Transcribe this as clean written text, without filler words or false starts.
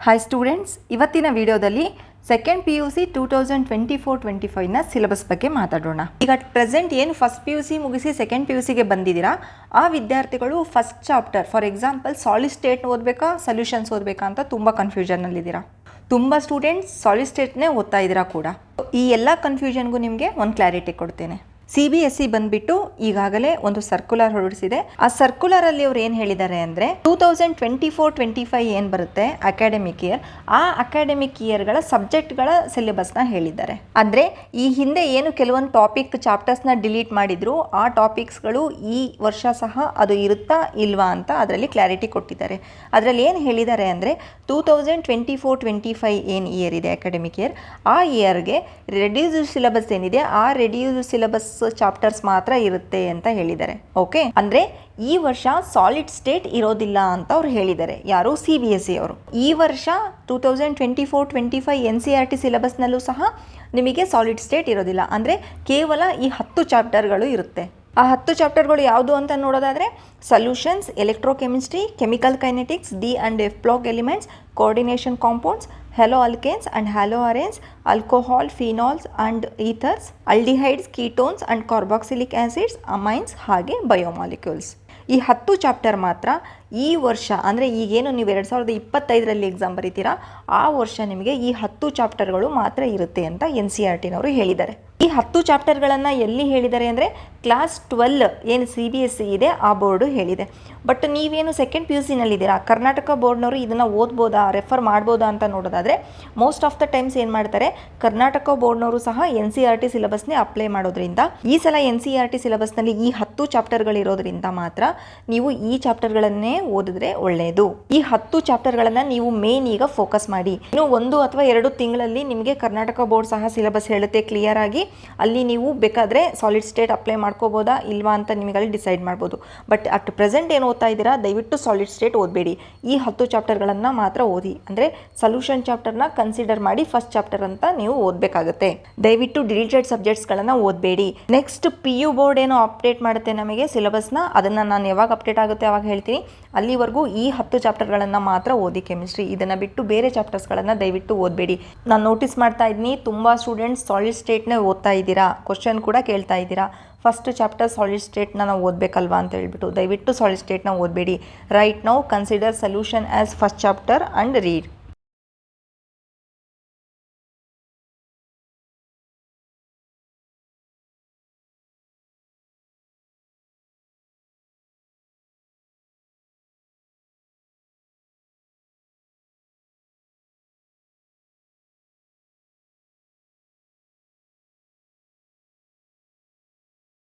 Hi students, ಇವತ್ತಿನ ವಿಡಿಯೋದಲ್ಲಿ second P U C 2024-25ನ ಸಿಲೆಬಸ್ ಬಗ್ಗೆ ಮಾತಾಡೋಣ. ಈಗ ಪ್ರೆಸೆಂಟ್ ಏನು ಫಸ್ಟ್ ಪಿ ಯು ಸಿ ಮುಗಿಸಿ ಸೆಕೆಂಡ್ ಪಿ ಯು ಸಿಗೆ ಬಂದಿದ್ದೀರಾ, ಆ ವಿದ್ಯಾರ್ಥಿಗಳು first chapter for example solid state ಓದಬೇಕಾ ಸೊಲ್ಯೂಷನ್ಸ್ ಓದಬೇಕಾ ಅಂತ ತುಂಬ ಕನ್ಫ್ಯೂಷನ್ನಲ್ಲಿದ್ದೀರಾ. ತುಂಬ ಸ್ಟೂಡೆಂಟ್ಸ್ ಸಾಲಿಡ್ ಸ್ಟೇಟ್ನೇ ಓದ್ತಾ ಇದ್ದೀರಾ ಕೂಡ. ಈ ಎಲ್ಲ ಕನ್ಫ್ಯೂಷನ್ಗೂ ನಿಮಗೆ ಒಂದು ಕ್ಲಾರಿಟಿ ಕೊಡ್ತೇನೆ. CBSE ಬಂದ್ಬಿಟ್ಟು ಈಗಾಗಲೇ ಒಂದು ಸರ್ಕ್ಯುಲರ್ ಹೊರಡಿಸಿದೆ. ಆ ಸರ್ಕ್ಯುಲರಲ್ಲಿ ಅವ್ರು ಏನು ಹೇಳಿದ್ದಾರೆ ಅಂದರೆ 2024-25 ಏನು ಬರುತ್ತೆ ಅಕಾಡೆಮಿಕ್ ಇಯರ್, ಆ ಅಕಾಡೆಮಿಕ್ ಇಯರ್ಗಳ ಸಬ್ಜೆಕ್ಟ್ಗಳ ಸಿಲೆಬಸ್ನ ಹೇಳಿದ್ದಾರೆ. ಅಂದರೆ ಈ ಹಿಂದೆ ಏನು ಕೆಲವೊಂದು ಟಾಪಿಕ್ ಚಾಪ್ಟರ್ಸ್ನ ಡಿಲೀಟ್ ಮಾಡಿದ್ರು, ಆ ಟಾಪಿಕ್ಸ್ಗಳು ಈ ವರ್ಷ ಸಹ ಅದು ಇರುತ್ತಾ ಇಲ್ವಾ ಅಂತ ಅದರಲ್ಲಿ ಕ್ಲಾರಿಟಿ ಕೊಟ್ಟಿದ್ದಾರೆ. ಅದರಲ್ಲಿ ಏನು ಹೇಳಿದ್ದಾರೆ ಅಂದರೆ 2024-25 ಏನು ಇಯರ್ ಇದೆ ಅಕಾಡೆಮಿಕ್ ಇಯರ್, ಆ ಇಯರ್ಗೆ ರೆಡ್ಯೂಸ್ಡ್ ಸಿಲೆಬಸ್ ಏನಿದೆ ಆ ರೆಡ್ಯೂಸ್ಡ್ ಸಿಲೆಬಸ್ ಚಾಪ್ಟರ್ಸ್ ಮಾತ್ರ ಇರುತ್ತೆ ಅಂತ ಹೇಳಿದ್ದಾರೆ. ಓಕೆ, ಅಂದ್ರೆ ಈ ವರ್ಷ ಸಾಲಿಡ್ ಸ್ಟೇಟ್ ಇರೋದಿಲ್ಲ ಅಂತ ಅವ್ರು ಹೇಳಿದ್ದಾರೆ. ಯಾರು? CBSE ಅವರು. ಈ ವರ್ಷ 2024-25 NCERT ಸಿಲೆಬಸ್ನಲ್ಲೂ ಸಹ ನಿಮಗೆ ಸಾಲಿಡ್ ಸ್ಟೇಟ್ ಇರೋದಿಲ್ಲ. ಅಂದರೆ ಕೇವಲ ಈ 10 ಚಾಪ್ಟರ್ಗಳು ಇರುತ್ತೆ. ಆ 10 ಚಾಪ್ಟರ್ಗಳು ಯಾವುದು ಅಂತ ನೋಡೋದಾದರೆ solutions, electrochemistry, chemical kinetics, D and F block elements, coordination compounds, haloalkanes and haloarenes, alcohol, phenols and ethers, aldehydes, ketones and carboxylic acids, amines ಹಾಗೆ ಬಯೋಮಾಲಿಕ್ಯೂಲ್ಸ್. ಈ 10 ಚಾಪ್ಟರ್ ಮಾತ್ರ ಈ ವರ್ಷ, ಅಂದರೆ ಈಗೇನು ನೀವು 2025ರಲ್ಲಿ ಎಕ್ಸಾಮ್ ಬರೀತೀರಾ ಆ ವರ್ಷ ನಿಮಗೆ ಈ 10 ಚಾಪ್ಟರ್ಗಳು ಮಾತ್ರ ಇರುತ್ತೆ ಅಂತ NCERTನವರು ಹೇಳಿದ್ದಾರೆ. ಈ 10 ಚಾಪ್ಟರ್ಗಳನ್ನು ಎಲ್ಲಿ ಹೇಳಿದ್ದಾರೆ ಅಂದರೆ ಕ್ಲಾಸ್ 12 ಏನು CBSE ಇದೆ ಆ ಬೋರ್ಡು ಹೇಳಿದೆ. ಬಟ್ ನೀವೇನು ಸೆಕೆಂಡ್ ಪಿ ಯು ಸಿನಲ್ಲಿದ್ದೀರಾ, ಕರ್ನಾಟಕ ಬೋರ್ಡ್ನವರು ಇದನ್ನು ಓದ್ಬೋದಾ, ರೆಫರ್ ಮಾಡ್ಬೋದಾ ಅಂತ ನೋಡೋದಾದರೆ ಮೋಸ್ಟ್ ಆಫ್ ದ ಟೈಮ್ಸ್ ಏನು ಮಾಡ್ತಾರೆ, ಕರ್ನಾಟಕ ಬೋರ್ಡ್ನವರು ಸಹ NCERT ಸಿಲೆಬಸ್ನೇ ಅಪ್ಲೈ ಮಾಡೋದ್ರಿಂದ ಈ ಸಲ NCERT ಸಿಲೆಬಸ್ನಲ್ಲಿ ಈ 10 ಚಾಪ್ಟರ್ಗಳಿರೋದ್ರಿಂದ ಮಾತ್ರ ನೀವು ಈ ಚಾಪ್ಟರ್ಗಳನ್ನೇ ಓದಿದ್ರೆ ಒಳ್ಳೆಯದು. ಈ 10 ಚಾಪ್ಟರ್ಗಳನ್ನು ನೀವು ಮೇನ್ ಈಗ ಫೋಕಸ್ ಮಾಡಿ. ಇನ್ನು 1 ಅಥವಾ 2 ತಿಂಗಳಲ್ಲಿ ನಿಮಗೆ ಕರ್ನಾಟಕ ಬೋರ್ಡ್ ಸಹ ಸಿಲೆಬಸ್ ಹೇಳುತ್ತೆ ಕ್ಲಿಯರ್ ಆಗಿ. ಅಲ್ಲಿ ನೀವು ಬೇಕಾದರೆ ಸಾಲಿಡ್ ಸ್ಟೇಟ್ ಅಪ್ಲೈ ಮಾಡ್ಕೋಬೋದಾ ಇಲ್ವಾ ಅಂತ ನಿಮಗಲ್ಲಿ ಡಿಸೈಡ್ ಮಾಡ್ಬೋದು. ಬಟ್ ಅಟ್ ಪ್ರೆಸೆಂಟ್ ಏನು ಓದ್ತಾ ಇದ್ದೀರಾ, ದಯವಿಟ್ಟು ಸಾಲಿಡ್ ಸ್ಟೇಟ್ ಓದಬೇಡಿ. ಈ 10 ಚಾಪ್ಟರ್ಗಳನ್ನು ಮಾತ್ರ ಓದಿ. ಅಂದರೆ ಸೊಲ್ಯೂಷನ್ ಚಾಪ್ಟರ್ನ ಕನ್ಸಿಡರ್ ಮಾಡಿ ಫಸ್ಟ್ ಚಾಪ್ಟರ್ ಅಂತ ನೀವು ಓದಬೇಕಾಗುತ್ತೆ. ದಯವಿಟ್ಟು ಡಿಲೀಟೆಡ್ ಸಬ್ಜೆಕ್ಟ್ಸ್ಗಳನ್ನು ಓದಬೇಡಿ. ನೆಕ್ಸ್ಟ್ PU ಬೋರ್ಡ್ ಏನೋ ಅಪ್ಡೇಟ್ ಮಾಡುತ್ತೆ ನಮಗೆ ಸಿಲೆಬಸ್ನ, ಅದನ್ನು ನಾನು ಯಾವಾಗ ಅಪ್ಡೇಟ್ ಆಗುತ್ತೆ ಅವಾಗ ಹೇಳ್ತೀನಿ. ಅಲ್ಲಿವರೆಗೂ ಈ 10 ಚಾಪ್ಟರ್ಗಳನ್ನು ಮಾತ್ರ ಓದಿ ಕೆಮಿಸ್ಟ್ರಿ. ಇದನ್ನು ಬಿಟ್ಟು ಬೇರೆ ಚಾಪ್ಟರ್ಸ್ಗಳನ್ನು ದಯವಿಟ್ಟು ಓದಬೇಡಿ. ನಾನು ನೋಟಿಸ್ ಮಾಡ್ತಾ ಇದ್ದೀನಿ ತುಂಬ ಸ್ಟೂಡೆಂಟ್ಸ್ ಸಾಲಿಡ್ ಸ್ಟೇಟ್ನೇ ಓದ್ತಾ ಇದ್ದೀರಾ, ಕ್ವಶನ್ ಕೂಡ ಕೇಳ್ತಾ ಇದ್ದೀರಾ. ಫಸ್ಟ್ ಚಾಪ್ಟರ್ ಸಾಲಿಡ್ ಸ್ಟೇಟ್ನ ನಾವು ಓದಬೇಕಲ್ವಾ ಅಂತ ಹೇಳ್ಬಿಟ್ಟು ದಯವಿಟ್ಟು ಸಾಲಿಡ್ ಸ್ಟೇಟ್ನ ಓದಬೇಡಿ. Right now consider solution as first chapter and read.